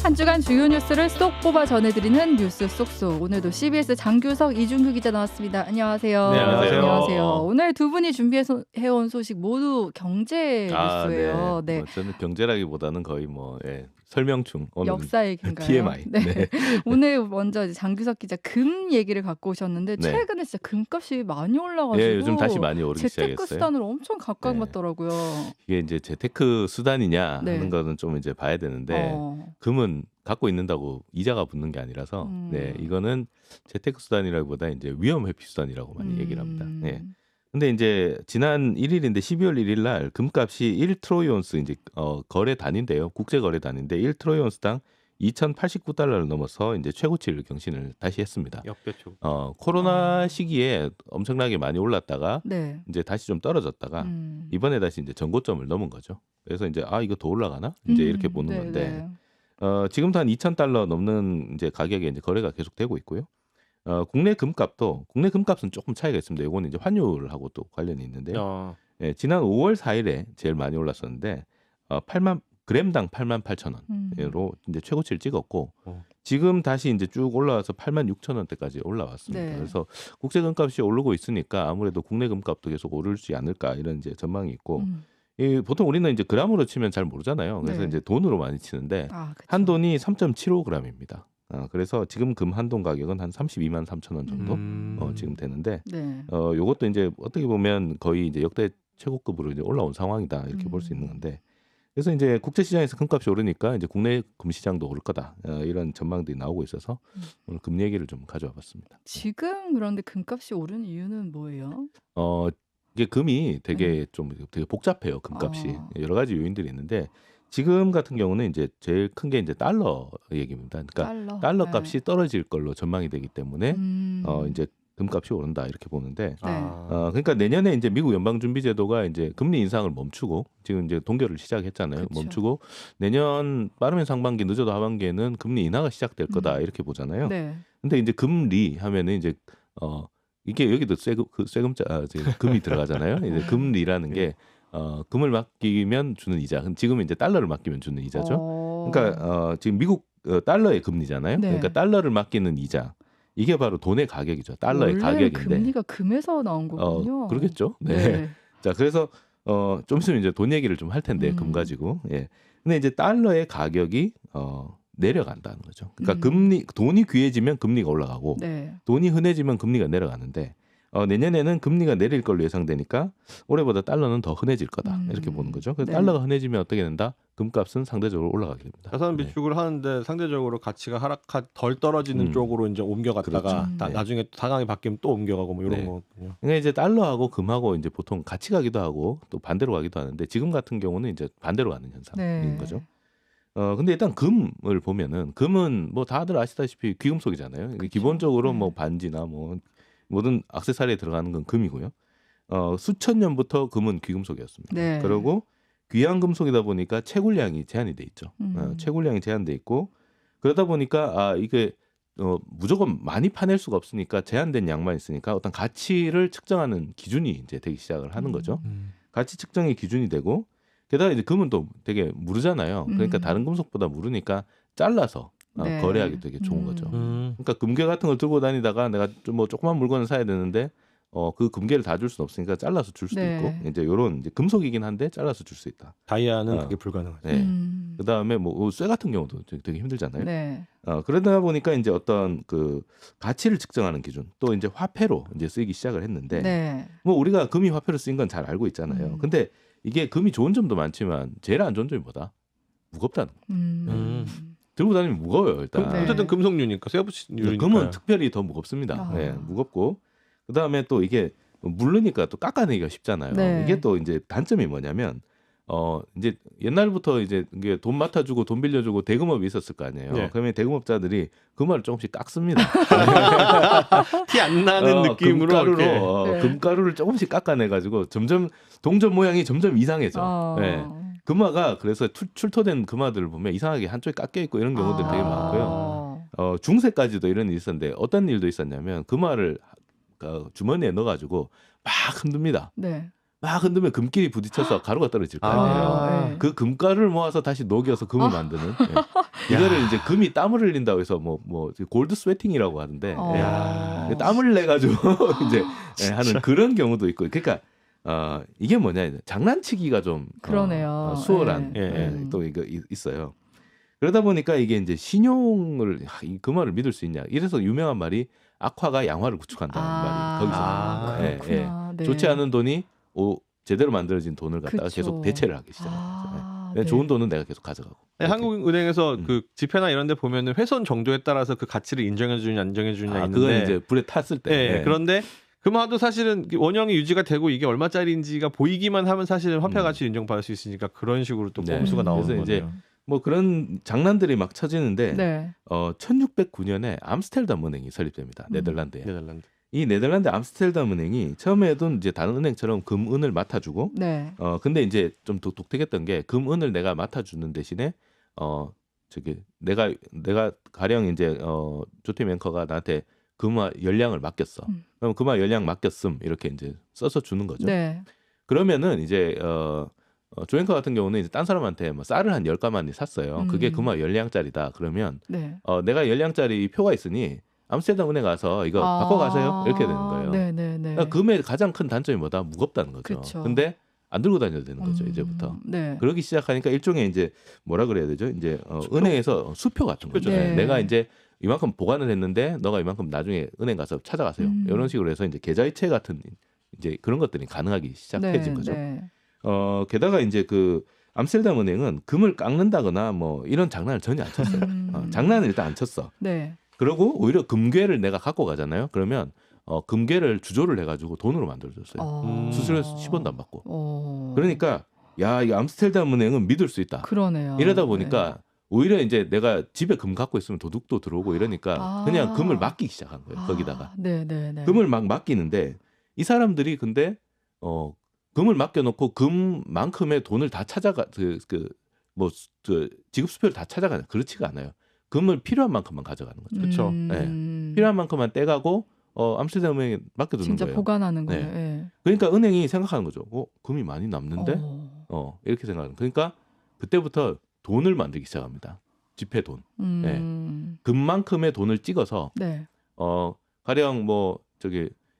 한 주간 주요 뉴스를 쏙 뽑아 전해드리는 뉴스 쏙쏙. 오늘도 CBS 장규석, 이준규 기자 나왔습니다. 안녕하세요. 네, 안녕하세요. 오늘 두 분이 준비해온 소식 모두 경제 뉴스예요. 네. 네. 저는 경제라기보다는 거의 설명충. 오늘 역사 얘기인가요? TMI. 네. 오늘 먼저 이제 장규석 기자 금 얘기를 갖고 오셨는데 네. 최근에 진짜 금값이 많이 올라가지고 예, 요즘 다시 많이 오르기 재테크 시작했어요. 수단으로 엄청 가까워졌더라고요. 이게 이제 재테크 수단이냐 네. 하는 거는 좀 이제 봐야 되는데 금은 갖고 있는다고 이자가 붙는 게 아니라서 이거는 재테크 수단이라기보다 이제 위험 회피 수단이라고 많이 얘기를 합니다. 예. 근데 이제 지난 1일인데 12월 1일 날 금값이 1트로이온스 이제 거래 단위인데요. 국제 거래 단위인데 1트로이온스당 2,089달러를 넘어서 이제 최고치를 경신을 다시 했습니다. 역배추. 코로나 시기에 엄청나게 많이 올랐다가 네. 이제 다시 좀 떨어졌다가 이번에 다시 이제 전고점을 넘은 거죠. 그래서 이제 이거 더 올라가나? 이제 이렇게 보는 네, 건데 네. 지금도 한 2,000달러 넘는 이제 가격에 이제 거래가 계속되고 있고요. 국내 금값은 조금 차이가 있습니다. 이거는 이제 환율하고 또 관련이 있는데요. 예, 지난 5월 4일에 제일 많이 올랐었는데 8만 8,000원으로 이제 최고치를 찍었고 지금 다시 이제 쭉 올라와서 86,000원대까지 올라왔습니다. 네. 그래서 국제 금값이 오르고 있으니까 아무래도 국내 금값도 계속 오르지 않을까 이런 이제 전망이 있고 보통 우리는 이제 그램으로 치면 잘 모르잖아요. 그래서 네. 이제 돈으로 많이 치는데 그쵸. 한 돈이 3.75g입니다. 그래서 지금 금 한 돈 가격은 한 32만 3천 원 정도 지금 되는데 네. 요것도 이제 어떻게 보면 거의 이제 역대 최고급으로 이제 올라온 상황이다 이렇게 볼 수 있는 건데 그래서 이제 국제 시장에서 금값이 오르니까 이제 국내 금 시장도 오를 거다 이런 전망들이 나오고 있어서 오늘 금 얘기를 좀 가져와 봤습니다. 지금 그런데 금값이 오른 이유는 뭐예요? 이게 금이 되게 복잡해요. 금값이 여러 가지 요인들이 있는데 지금 같은 경우는 이제 제일 큰 게 이제 달러 얘기입니다. 그러니까 달러 값이 떨어질 걸로 전망이 되기 때문에 이제 금값이 오른다 이렇게 보는데 그러니까 내년에 이제 미국 연방준비제도가 이제 금리 인상을 멈추고 지금 이제 동결을 시작했잖아요. 그쵸. 멈추고 내년 빠르면 상반기 늦어도 하반기에는 금리 인하가 시작될 거다 이렇게 보잖아요. 네. 근데 이제 금리 하면은 이제 이게 여기도 금이 들어가잖아요. 이제 금리라는 게 금을 맡기면 주는 이자. 지금은 이제 달러를 맡기면 주는 이자죠. 그러니까 지금 미국 달러의 금리잖아요. 네. 그러니까 달러를 맡기는 이자. 이게 바로 돈의 가격이죠. 달러의 원래 가격인데. 금리가 금에서 나온 거군요. 그러겠죠. 네. 네. 자, 그래서 좀 있으면 이제 돈 얘기를 좀 할 텐데 금 가지고. 예. 근데 이제 달러의 가격이 내려간다는 거죠. 그러니까 돈이 귀해지면 금리가 올라가고 네. 돈이 흔해지면 금리가 내려가는데 내년에는 금리가 내릴 걸로 예상되니까 올해보다 달러는 더 흔해질 거다 이렇게 보는 거죠. 그래서 네. 달러가 흔해지면 어떻게 된다? 금값은 상대적으로 올라가게 됩니다. 자산 비축을 하는데 상대적으로 가치가 덜 떨어지는 쪽으로 이제 옮겨갔다가 그렇죠. 나중에 또 상황이 바뀌면 또 옮겨가고 뭐 이런 네. 거거든요. 그러니까 이제 달러하고 금하고 이제 보통 같이 가기도 하고 또 반대로 가기도 하는데 지금 같은 경우는 이제 반대로 가는 현상인 네. 거죠. 근데 일단 금을 보면은 금은 뭐 다들 아시다시피 귀금속이잖아요. 그쵸. 기본적으로 네. 뭐 반지나 뭐 모든 액세서리에 들어가는 건 금이고요. 수천 년부터 금은 귀금속이었습니다. 네. 그리고 귀한 금속이다 보니까 채굴량이 제한이 돼 있죠. 채굴량이 제한돼 있고 그러다 보니까 이게 무조건 많이 파낼 수가 없으니까 제한된 양만 있으니까 어떤 가치를 측정하는 기준이 이제 되기 시작을 하는 거죠. 가치 측정의 기준이 되고 게다가 이제 금은 또 되게 무르잖아요. 그러니까 다른 금속보다 무르니까 잘라서 네. 거래하기 되게 좋은 거죠. 음. 그러니까 금괴 같은 걸 들고 다니다가 내가 좀 뭐 조그만 물건을 사야 되는데 그 금괴를 다 줄 수는 없으니까 잘라서 줄 수도 네. 있고 이제 요런 이제 금속이긴 한데 잘라서 줄 수 있다. 다이아는 그게 불가능하죠. 네. 그다음에 뭐 쇠 같은 경우도 되게 힘들잖아요. 네. 그러다 보니까 이제 어떤 그 가치를 측정하는 기준 또 이제 화폐로 이제 쓰이기 시작을 했는데 네. 뭐 우리가 금이 화폐로 쓰인 건 잘 알고 있잖아요. 근데 이게 금이 좋은 점도 많지만 제일 안 좋은 점이 뭐다? 무겁다는 거. 들고 다니면 무거워요 일단. 네. 어쨌든 금속류니까 쇠붙이류니까. 금은 특별히 더 무겁습니다. 네, 무겁고 그다음에 또 이게 무르니까 또 깎아내기가 쉽잖아요. 네. 이게 또 이제 단점이 뭐냐면 이제 옛날부터 이제 이게 돈 맡아주고 돈 빌려주고 대금업이 있었을 거 아니에요. 네. 그러면 대금업자들이 금화를 조금씩 깎습니다. 티 안 나는 느낌으로 금가루로 이렇게. 네. 금가루를 조금씩 깎아내가지고 점점 동전 모양이 점점 이상해져. 네. 금화가 그래서 출토된 금화들을 보면 이상하게 한쪽이 깎여 있고 이런 경우들이 되게 많고요. 중세까지도 이런 일이 있었는데 어떤 일도 있었냐면 금화를 주머니에 넣어가지고 막 흔듭니다. 네. 막 흔들면 금끼리 부딪혀서 가루가 떨어질 거 아니에요. 네. 그 금가루를 모아서 다시 녹여서 금을 만드는. 예. 이거를 이제 금이 땀을 흘린다고 해서 뭐 골드 스웨팅이라고 하는데 예. 땀을 내 가지고 이제 하는 그런 경우도 있고. 그러니까 이게 뭐냐 장난치기가 좀 수월한 또 이거 있어요. 그러다 보니까 이게 이제 신용을 금화를 믿을 수 있냐. 이래서 유명한 말이 악화가 양화를 구축한다는 말이 거기서 나온 거예요. 네. 좋지 않은 돈이 제대로 만들어진 돈을 갖다가 그쵸. 계속 대체를 하기 시작했죠. 좋은 돈은 내가 계속 가져가고. 한국은행에서 그 지폐나 이런 데 보면은 훼손 정도에 따라서 그 가치를 인정해 주냐 안 인정해 주냐 있는데 그건 이제 불에 탔을 때. 그런데 금화도 사실은 원형이 유지가 되고 이게 얼마짜리인지가 보이기만 하면 사실은 화폐 가치 인정받을 수 있으니까 그런 식으로 또 범수가 나오는 거네요. 이제 뭐 그런 장난들이 막 쳐지는데 1609년에 암스테르담 은행이 설립됩니다. 네덜란드에. 이 네덜란드 암스테르담 은행이 처음에도 이제 다른 은행처럼 금은을 맡아주고 근데 이제 좀 독특했던 게 금은을 내가 맡아주는 대신에 내가 가령 이제 조태미 앵커가 나한테 금화 열량을 맡겼어. 그럼 금화 열량 맡겼음 이렇게 이제 써서 주는 거죠. 그러면은 이제 조앵커 같은 경우는 이제 딴 사람한테 뭐 쌀을 한 10가마니 샀어요. 그게 금화 열량짜리다. 그러면 내가 열량짜리 표가 있으니 암스테르담 은행 가서 이거 바꿔가세요. 이렇게 되는 거예요. 그러니까 금의 가장 큰 단점이 뭐다? 무겁다는 거죠. 그쵸. 근데 안 들고 다녀야 되는 거죠. 이제부터. 그러기 시작하니까 일종의 이제 뭐라 그래야 되죠? 이제 은행에서 수표 같은 거죠. 내가 이제 이만큼 보관을 했는데 너가 이만큼 나중에 은행 가서 찾아가세요. 이런 식으로 해서 이제 계좌이체 같은 이제 그런 것들이 가능하기 시작해진 거죠. 게다가 이제 그 암스테르담 은행은 금을 깎는다거나 뭐 이런 장난을 전혀 안 쳤어요. 장난을 일단 안 쳤어. 그리고 오히려 금괴를 내가 갖고 가잖아요. 그러면 금괴를 주조를 해가지고 돈으로 만들어줬어요. 수수료에서 10원도 안 받고. 그러니까 이 암스테르담 은행은 믿을 수 있다. 그러네요. 이러다 보니까 오히려 이제 내가 집에 금 갖고 있으면 도둑도 들어오고 이러니까 그냥 금을 맡기기 시작한 거예요. 거기다가 금을 막 맡기는데 이 사람들이 근데 금을 맡겨놓고 금만큼의 돈을 다 찾아가 지급 수표를 다 찾아가냐 그렇지가 않아요. 금을 필요한 만큼만 가져가는 거죠. 그렇죠. 필요한 만큼만 떼가고 암스테르담 은행에 맡겨두는 진짜 거예요. 보관하는 거예요. 그러니까 은행이 생각하는 거죠. 금이 많이 남는데 이렇게 생각하는. 그러니까 그때부터 돈을 만들기 시작합니다. 지폐 돈. 금만큼의 돈을 찍어서 가령 뭐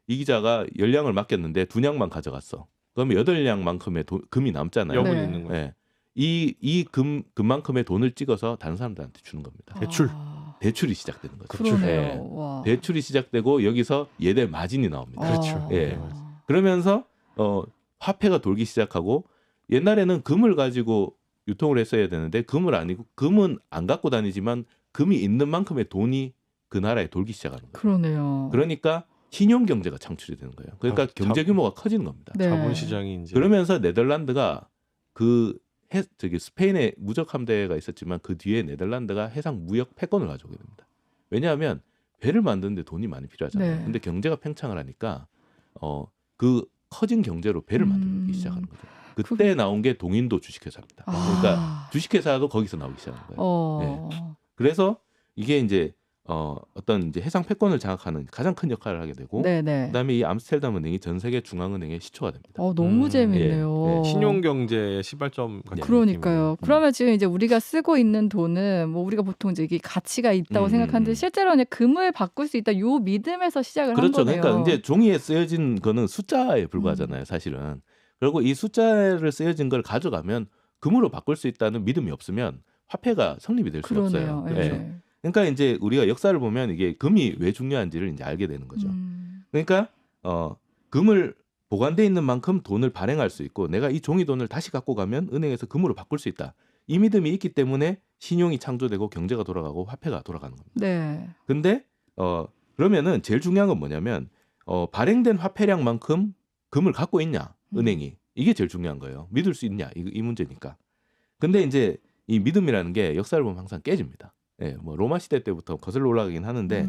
이 기자가 10량을 맡겼는데 2량만 가져갔어. 그러면 8량만큼의 금이 남잖아요. 여분이 있는 거예요. 이 금만큼의 돈을 찍어서 다른 사람들한테 주는 겁니다. 대출이 시작되는 거죠. 그러네요. 대출이 시작되고 여기서 얘들 마진이 나옵니다. 그렇죠. 그러면서 화폐가 돌기 시작하고 옛날에는 금을 가지고 유통을 했어야 되는데 금을 아니고 금은 안 갖고 다니지만 금이 있는 만큼의 돈이 그 나라에 돌기 시작하는 거예요. 그러네요. 그러니까 신용 경제가 창출이 되는 거예요. 그러니까 경제 규모가 커지는 겁니다. 자본 시장이 이제 그러면서 네덜란드가 스페인에 무적 함대가 있었지만 그 뒤에 네덜란드가 해상 무역 패권을 가져오게 됩니다. 왜냐하면 배를 만드는데 돈이 많이 필요하잖아요. 근데 경제가 팽창을 하니까 그 커진 경제로 배를 만들기 시작하는 거죠. 그때 나온 게 동인도 주식회사입니다. 그러니까 주식회사도 거기서 나오기 시작한 거예요. 그래서 이게 이제 어떤 이제 해상 패권을 장악하는 가장 큰 역할을 하게 되고, 그다음에 이 암스테르담 은행이 전 세계 중앙은행의 시초가 됩니다. 너무 재밌네요. 신용 경제의 시발점 같은 그러니까요. 느낌이네요. 그러면 지금 이제 우리가 쓰고 있는 돈은 뭐 우리가 보통 이제 이게 가치가 있다고 생각하는데 실제로는 금을 바꿀 수 있다. 요 믿음에서 시작을 한 거네요. 그러니까 이제 종이에 쓰여진 거는 숫자에 불과하잖아요, 사실은. 그리고 이 숫자를 쓰여진 걸 가져가면 금으로 바꿀 수 있다는 믿음이 없으면 화폐가 성립이 될 수가 없어요. 그러니까 이제 우리가 역사를 보면 이게 금이 왜 중요한지를 이제 알게 되는 거죠. 그러니까 금을 보관돼 있는 만큼 돈을 발행할 수 있고 내가 이 종이 돈을 다시 갖고 가면 은행에서 금으로 바꿀 수 있다. 이 믿음이 있기 때문에 신용이 창조되고 경제가 돌아가고 화폐가 돌아가는 겁니다. 근데 그러면은 제일 중요한 건 뭐냐면 발행된 화폐량만큼 금을 갖고 있냐 은행이 이게 제일 중요한 거예요. 믿을 수 있냐 이 문제니까. 근데 이제 이 믿음이라는 게 역사를 보면 항상 깨집니다. 뭐 로마 시대 때부터 거슬러 올라가긴 하는데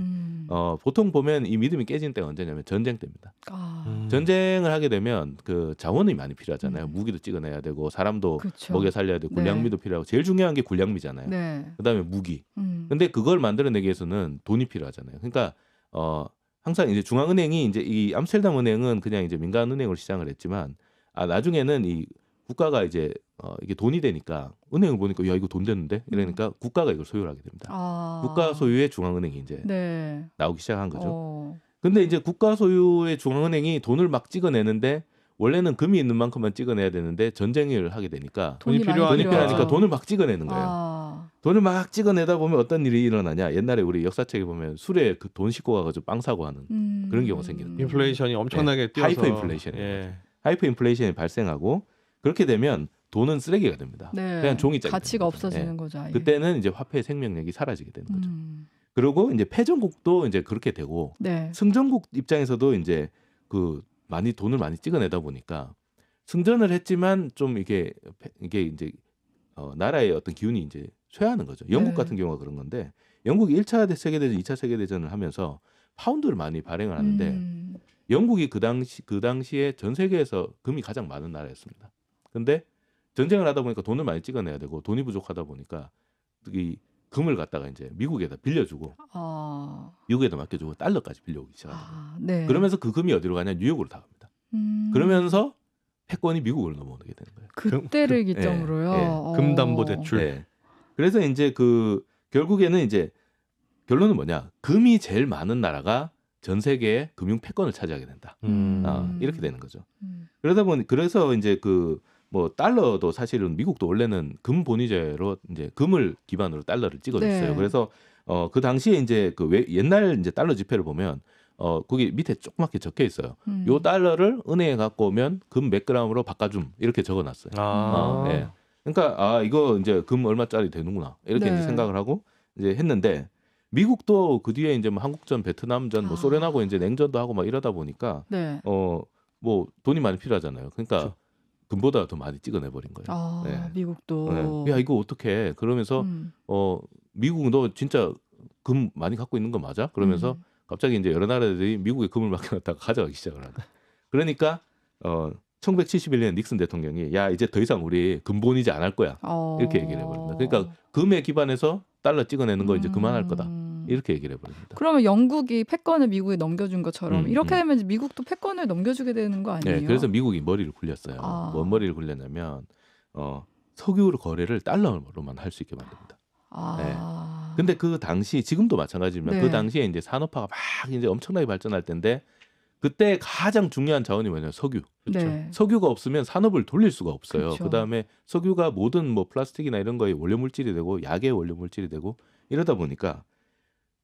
보통 보면 이 믿음이 깨지는 때가 언제냐면 전쟁 때입니다. 전쟁을 하게 되면 그 자원이 많이 필요하잖아요. 무기도 찍어내야 되고 사람도 먹여 살려야 되고 군량미도 필요하고 제일 중요한 게 군량미잖아요. 그다음에 무기. 근데 그걸 만들어내기 위해서는 돈이 필요하잖아요. 그러니까 항상 이제 중앙은행이 이제 이 암스테르담 은행은 그냥 이제 민간 은행으로 시작을 했지만 나중에는 이 국가가 이제 이게 돈이 되니까 은행을 보니까 야 이거 돈 되는데 이러니까 국가가 이걸 소유를 하게 됩니다. 국가 소유의 중앙은행이 이제 네. 나오기 시작한 거죠. 근데 이제 국가 소유의 중앙은행이 돈을 막 찍어내는데 원래는 금이 있는 만큼만 찍어내야 되는데 전쟁을 하게 되니까 돈이 필요하니까 돈을 막 찍어내는 거예요. 돈을 막 찍어내다 보면 어떤 일이 일어나냐. 옛날에 우리 역사책에 보면 술에 그 돈 싣고 가가지고 빵 사고 하는 그런 경우가 생기는 거예요. 인플레이션이 엄청나게 뛰어서 하이퍼 인플레이션이 하이퍼 인플레이션이 발생하고 그렇게 되면 돈은 쓰레기가 됩니다. 네. 그냥 종이짝이 가치가 없어지는 거죠. 아예. 그때는 이제 화폐의 생명력이 사라지게 되는 거죠. 그리고 이제 패전국도 이제 그렇게 되고 네. 승전국 입장에서도 이제 그 많이 돈을 많이 찍어내다 보니까 승전을 했지만 좀 이게 이제 나라의 어떤 기운이 이제 쇠하는 거죠. 영국 네. 같은 경우가 그런 건데 영국이 1차 세계대전, 2차 세계대전을 하면서 파운드를 많이 발행을 하는데 영국이 그 당시에 전 세계에서 금이 가장 많은 나라였습니다. 근데 전쟁을 하다 보니까 돈을 많이 찍어내야 되고 돈이 부족하다 보니까 이 금을 갖다가 이제 미국에다 빌려주고 미국에다 맡겨주고 달러까지 빌려오기 시작합니다. 네. 그러면서 그 금이 어디로 가냐? 뉴욕으로 다 갑니다. 그러면서 패권이 미국으로 넘어오게 되는 거예요. 그때를 기점으로요. 금담보대출. 네. 그래서 이제 그 결국에는 이제 결론은 뭐냐? 금이 제일 많은 나라가 전 세계의 금융 패권을 차지하게 된다. 이렇게 되는 거죠. 그러다 보니 그래서 이제 그 뭐 달러도 사실은 미국도 원래는 금 본위제로 이제 금을 기반으로 달러를 찍어줬어요. 네. 그래서 그 당시에 이제 그 옛날 이제 달러 지폐를 보면 거기 밑에 조그맣게 적혀 있어요. 요 달러를 은행에 갖고 오면 금 몇 그램으로 바꿔줌 이렇게 적어놨어요. 네. 그러니까 이거 이제 금 얼마짜리 되는구나 이렇게 네. 이제 생각을 하고 이제 했는데 미국도 그 뒤에 이제 뭐 한국전, 베트남전, 뭐 소련하고 이제 냉전도 하고 막 이러다 보니까 네. 뭐 돈이 많이 필요하잖아요. 그러니까 그렇죠. 금보다 더 많이 찍어내 버린 거예요. 네. 미국도. 네. 야 이거 어떻게? 그러면서 미국은 너 진짜 금 많이 갖고 있는 거 맞아? 그러면서 갑자기 이제 여러 나라들이 미국에 금을 맡겨놨다가 가져가기 시작을 하는. 그러니까 1971년 닉슨 대통령이 야 이제 더 이상 우리 금본위제 안 할 거야 이렇게 얘기를 해버립니다. 그러니까 금에 기반해서 달러 찍어내는 거 이제 그만할 거다 이렇게 얘기를 해버립니다. 그러면 영국이 패권을 미국에 넘겨준 것처럼 이렇게 되면 이제 미국도 패권을 넘겨주게 되는 거 아니에요? 네, 그래서 미국이 머리를 굴렸어요. 뭔 머리를 굴렸냐면 석유 거래를 달러로만 할 수 있게 만듭니다. 네. 근데 그 당시 지금도 마찬가지지만 네. 그 당시에 이제 산업화가 막 이제 엄청나게 발전할 때인데 그때 가장 중요한 자원이 뭐냐면 석유. 그렇죠. 네. 석유가 없으면 산업을 돌릴 수가 없어요. 그렇죠. 그다음에 석유가 모든 뭐 플라스틱이나 이런 거의 원료 물질이 되고 약의 원료 물질이 되고 이러다 보니까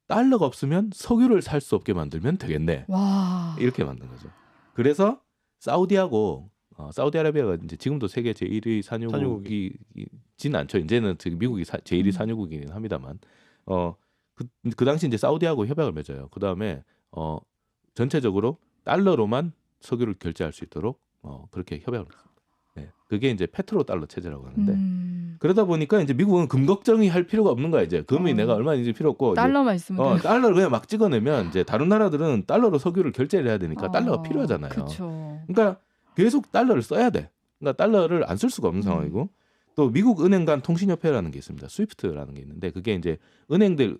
달러가 없으면 석유를 살 수 없게 만들면 되겠네. 와. 이렇게 만든 거죠. 그래서 사우디하고 사우디아라비아가 이제 지금도 세계 제1위 산유국이진 않죠. 이제는 지금 미국이 제1위 산유국이긴 합니다만 그 당시 이제 사우디하고 협약을 맺어요. 그다음에 전체적으로 달러로만 석유를 결제할 수 있도록 그렇게 협약을 했습니다. 네. 그게 이제 페트로 달러 체제라고 하는데 그러다 보니까 이제 미국은 금 걱정이 할 필요가 없는 거야. 이제 금이 내가 얼마인지 필요 없고 달러만 있으면 달러를 그냥 막 찍어내면 이제 다른 나라들은 달러로 석유를 결제를 해야 되니까 달러가 필요하잖아요. 그쵸. 그러니까 계속 달러를 써야 돼. 그러니까 달러를 안 쓸 수가 없는 상황이고 또 미국 은행 간 통신협회라는 게 있습니다. 스위프트라는 게 있는데 그게 이제 은행들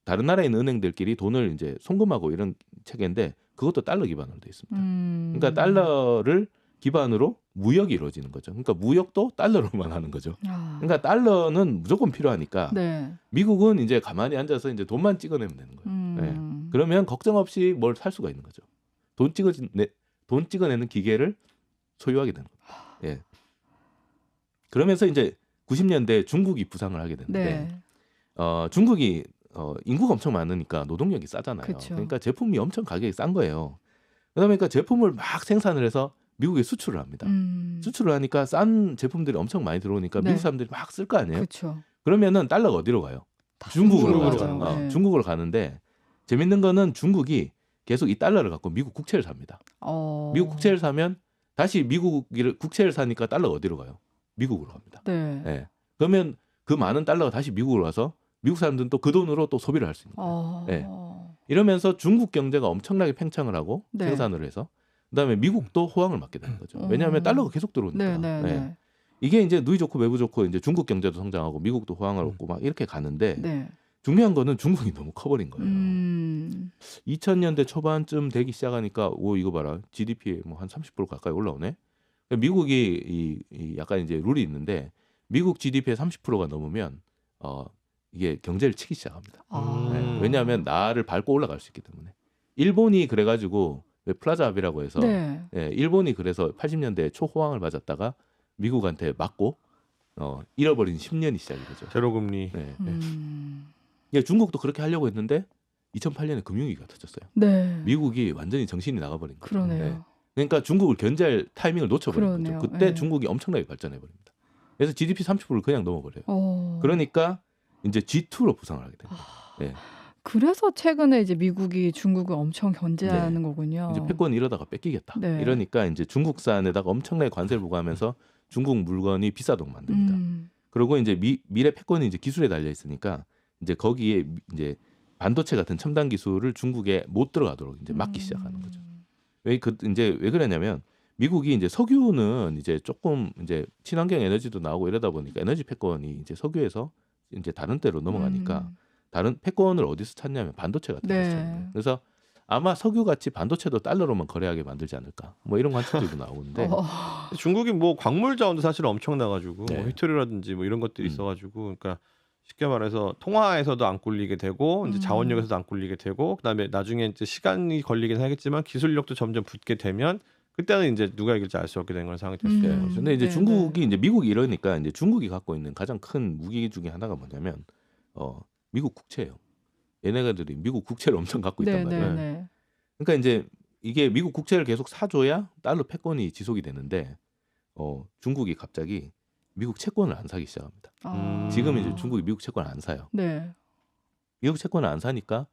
다른 나라에 있는 은행들끼리 돈을 이제 송금하고 이런 체계인데 그것도 달러 기반으로 돼 있습니다. 그러니까 달러를 기반으로 무역이 이루어지는 거죠. 그러니까 무역도 달러로만 하는 거죠. 그러니까 달러는 무조건 필요하니까 네. 미국은 이제 가만히 앉아서 이제 돈만 찍어내면 되는 거예요. 네. 그러면 걱정 없이 뭘 살 수가 있는 거죠. 돈 찍어내는 기계를 소유하게 되는 겁니다. 예. 그러면서 이제 90년대 중국이 부상을 하게 되는데 네. 중국이 인구가 엄청 많으니까 노동력이 싸잖아요. 그쵸. 그러니까 제품이 엄청 가격이 싼 거예요. 그러다 보니까 제품을 막 생산을 해서 미국에 수출을 합니다. 수출을 하니까 싼 제품들이 엄청 많이 들어오니까 네. 미국 사람들이 막 쓸 거 아니에요. 그렇죠. 그러면은 달러가 어디로 가요? 중국으로 가죠. 네. 중국으로 가는데 재밌는 거는 중국이 계속 이 달러를 갖고 미국 국채를 삽니다. 미국 국채를 사면 다시 미국 국채를 사니까 달러가 어디로 가요? 미국으로 갑니다. 네. 네. 그러면 그 많은 달러가 다시 미국으로 와서 미국 사람들은 또 그 돈으로 또 소비를 할 수 있는 거예요. 네. 이러면서 중국 경제가 엄청나게 팽창을 하고 네. 생산을 해서 그다음에 미국도 호황을 맞게 되는 거죠. 왜냐하면 달러가 계속 들어오니까. 네. 이게 이제 누이 좋고 매부 좋고 이제 중국 경제도 성장하고 미국도 호황을 얻고 막 이렇게 가는데 네. 중요한 거는 중국이 너무 커버린 거예요. 2000년대 초반쯤 되기 시작하니까 이거 봐라 GDP에 뭐 한 30% 가까이 올라오네. 미국이 약간 이제 룰이 있는데 미국 GDP의 30%가 넘으면 이게 경제를 치기 시작합니다. 네, 왜냐하면 나를 밟고 올라갈 수 있기 때문에. 일본이 그래가지고 플라자 합의라고 해서 네. 일본이 그래서 80년대 초호황을 맞았다가 미국한테 맞고 잃어버린 10년이 시작이 되죠. 제로금리. 중국도 그렇게 하려고 했는데 2008년에 금융위기가 터졌어요. 네. 미국이 완전히 정신이 나가버린 거예요. 그러네요. 그러니까 중국을 견제할 타이밍을 놓쳐버린 그러네요. 거죠. 그때 네. 중국이 엄청나게 발전해버립니다. 그래서 GDP 30%를 그냥 넘어버려요. 그러니까 이제 G2로 부상을 하게 됩니다. 네. 그래서 최근에 이제 미국이 중국을 엄청 견제하는 네. 거군요. 이제 패권 이러다가 뺏기겠다. 네. 이러니까 이제 중국산에다가 엄청나게 관세를 부과하면서 중국 물건이 비싸도록 만듭니다. 그리고 이제 미래 패권이 이제 기술에 달려 있으니까 이제 거기에 이제 반도체 같은 첨단 기술을 중국에 못 들어가도록 이제 막기 시작하는 거죠. 왜 그러냐면 미국이 이제 석유는 이제 조금 이제 친환경 에너지도 나오고 이러다 보니까 에너지 패권이 이제 석유에서 이제 다른 데로 넘어가니까 다른 패권을 어디서 찾냐면 반도체 같은 데서 찾는. 그래서 아마 석유 같이 반도체도 달러로만 거래하게 만들지 않을까. 뭐 이런 관측들도 나오는데 중국이 뭐 광물 자원도 사실 엄청나가지고 네. 뭐 히토리라든지 뭐 이런 것들이 있어가지고 그러니까 쉽게 말해서 통화에서도 안 꿀리게 되고 이제 자원력에서도 안 꿀리게 되고 그다음에 나중에 이제 시간이 걸리긴 하겠지만 기술력도 점점 붙게 되면 그때는 이제 누가 이길지 알 수 없게 되는 그런 상황이 됐을 거예요. 근데 이제 중국이 이제 미국이 이러니까 이제 중국이 갖고 있는 가장 큰 무기 중에 하나가 뭐냐면 미국 국채예요. 얘네가들이 미국 국채를 엄청 갖고 있단 말이에요. 그러니까 이제 이게 미국 국채를 계속 사줘야 달러 패권이 지속이 되는데 중국이 갑자기 미국 채권을 안 사기 시작합니다. 지금 이제 중국이 미국 채권을 안 사요. 네. 미국 채권을 안 사니까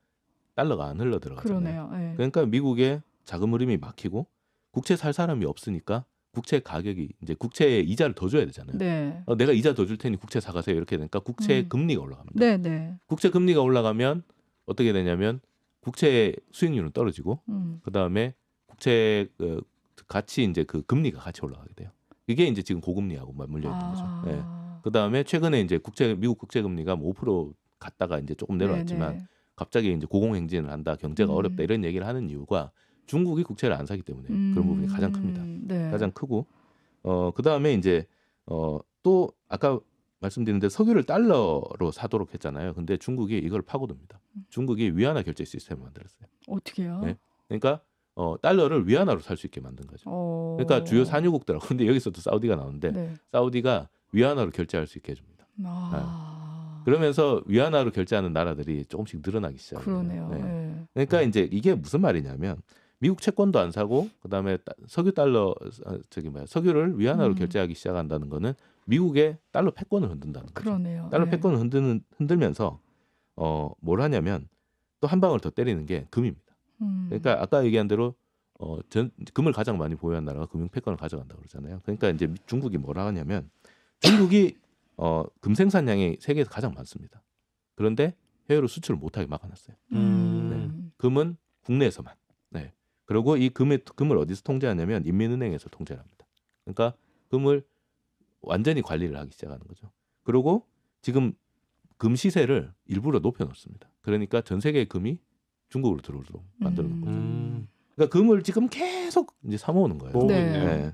달러가 안 흘러 들어가잖아요. 그러네요. 네. 그러니까 미국의 자금 흐름이 막히고 국채 살 사람이 없으니까 국채 가격이 이제 국채에 이자를 더 줘야 되잖아요. 네. 내가 이자 더 줄 테니 국채 사가세요. 이렇게 되니까 국채 금리가 올라갑니다. 네, 네. 국채 금리가 올라가면 어떻게 되냐면 국채 수익률은 떨어지고 그다음에 국채 같이 이제 그 금리가 같이 올라가게 돼요. 이게 이제 지금 고금리하고 맞물려 있는 거죠. 네. 그다음에 최근에 이제 미국 국채 금리가 5% 갔다가 이제 조금 내려왔지만 네네. 갑자기 이제 고공행진을 한다, 경제가 어렵다 이런 얘기를 하는 이유가 중국이 국채를 안 사기 때문에 그런 부분이 가장 큽니다. 네. 가장 크고 그다음에 이제 또 아까 말씀드렸는데 석유를 달러로 사도록 했잖아요. 근데 중국이 이걸 파고듭니다. 중국이 위안화 결제 시스템을 만들었어요. 어떻게요? 네. 그러니까 달러를 위안화로 살 수 있게 만든 거죠. 그러니까 주요 산유국들하고 근데 여기서도 사우디가 나오는데 네. 사우디가 위안화로 결제할 수 있게 해줍니다. 그러면서 위안화로 결제하는 나라들이 조금씩 늘어나기 시작해요. 그러네요. 네. 그러니까 이제 이게 무슨 말이냐면 미국 채권도 안 사고 그다음에 석유를 위안화로 결제하기 시작한다는 거는 미국의 달러 패권을 흔든다는 거죠. 그러네요. 달러 네. 패권을 흔들면서 뭘 하냐면 또 한 방울 더 때리는 게 금입니다. 그러니까 아까 얘기한 대로 금을 가장 많이 보유한 나라가 금융 패권을 가져간다고 그러잖아요. 그러니까 이제 중국이 뭐라 하냐면 중국이 금 생산량이 세계에서 가장 많습니다. 그런데 해외로 수출을 못하게 막아놨어요. 네. 금은 국내에서만. 네. 그리고 이 금을 어디서 통제하냐면 인민은행에서 통제를 합니다. 그러니까 금을 완전히 관리를 하기 시작하는 거죠. 그리고 지금 금 시세를 일부러 높여놓습니다. 그러니까 전 세계의 금이 중국으로 들어오도록 만드는 거죠. 그러니까 금을 지금 계속 이제 사모으는 거예요. 네.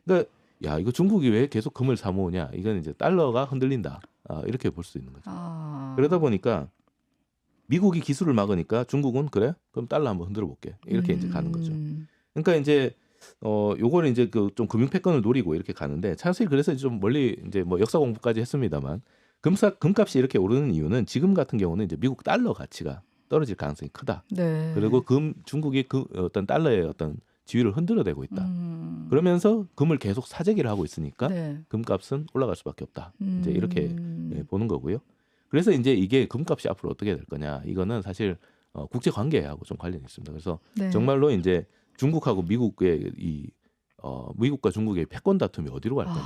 그러니까 야 이거 중국이 왜 계속 금을 사모으냐? 이건 이제 달러가 흔들린다. 이렇게 볼 수 있는 거죠. 그러다 보니까 미국이 기술을 막으니까 중국은 그래? 그럼 달러 한번 흔들어 볼게. 이렇게 이제 가는 거죠. 그러니까 이제 요거는 이제 그 좀 금융 패권을 노리고 이렇게 가는데 사실 그래서 좀 멀리 이제 뭐 역사 공부까지 했습니다만 금값이 이렇게 오르는 이유는 지금 같은 경우는 이제 미국 달러 가치가 떨어질 가능성이 크다. 네. 그리고 중국이 어떤 달러의 어떤 지위를 흔들어대고 있다. 그러면서 금을 계속 사재기를 하고 있으니까 네. 금값은 올라갈 수밖에 없다. 이제 이렇게 보는 거고요. 그래서 이제 이게 금값이 앞으로 어떻게 될 거냐? 이거는 사실 국제 관계하고 좀 관련이 있습니다. 그래서 네. 정말로 이제 중국하고 미국의 미국과 중국의 패권 다툼이 어디로 갈 거냐?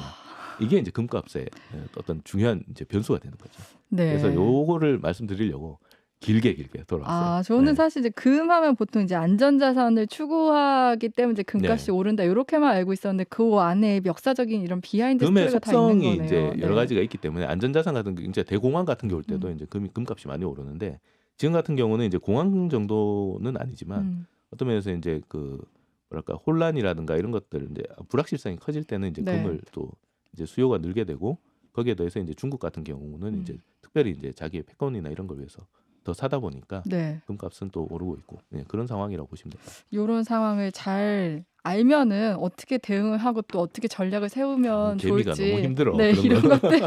이게 이제 금값의 어떤 중요한 이제 변수가 되는 거죠. 네. 그래서 요거를 말씀드리려고 길게 돌아왔어요. 저는 사실 이제 금하면 보통 이제 안전자산을 추구하기 때문에 이제 금값이 오른다 이렇게만 알고 있었는데 그 안에 역사적인 이런 비하인드 금의 스토리가 다 있는 속성이 거네요. 이제 네. 여러 가지가 있기 때문에 안전자산 같은 게 이제 대공황 같은 게 올 때도 이제 금값이 많이 오르는데 지금 같은 경우는 이제 공황 정도는 아니지만 어떤 면에서 이제 그 뭐랄까 혼란이라든가 이런 것들 이제 불확실성이 커질 때는 이제 네. 금을 또 이제 수요가 늘게 되고 거기에 더해서 이제 중국 같은 경우는 이제 특별히 이제 자기의 패권이나 이런 걸 위해서 더 사다 보니까 네. 금값은 또 오르고 있고 네, 그런 상황이라고 보시면 될 것 같아요. 이런 상황을 잘 알면은 어떻게 대응을 하고 또 어떻게 전략을 세우면 개미가 좋을지 너무 힘들어. 네, 그런 이런 거. 것들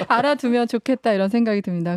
알아두면 좋겠다 이런 생각이 듭니다.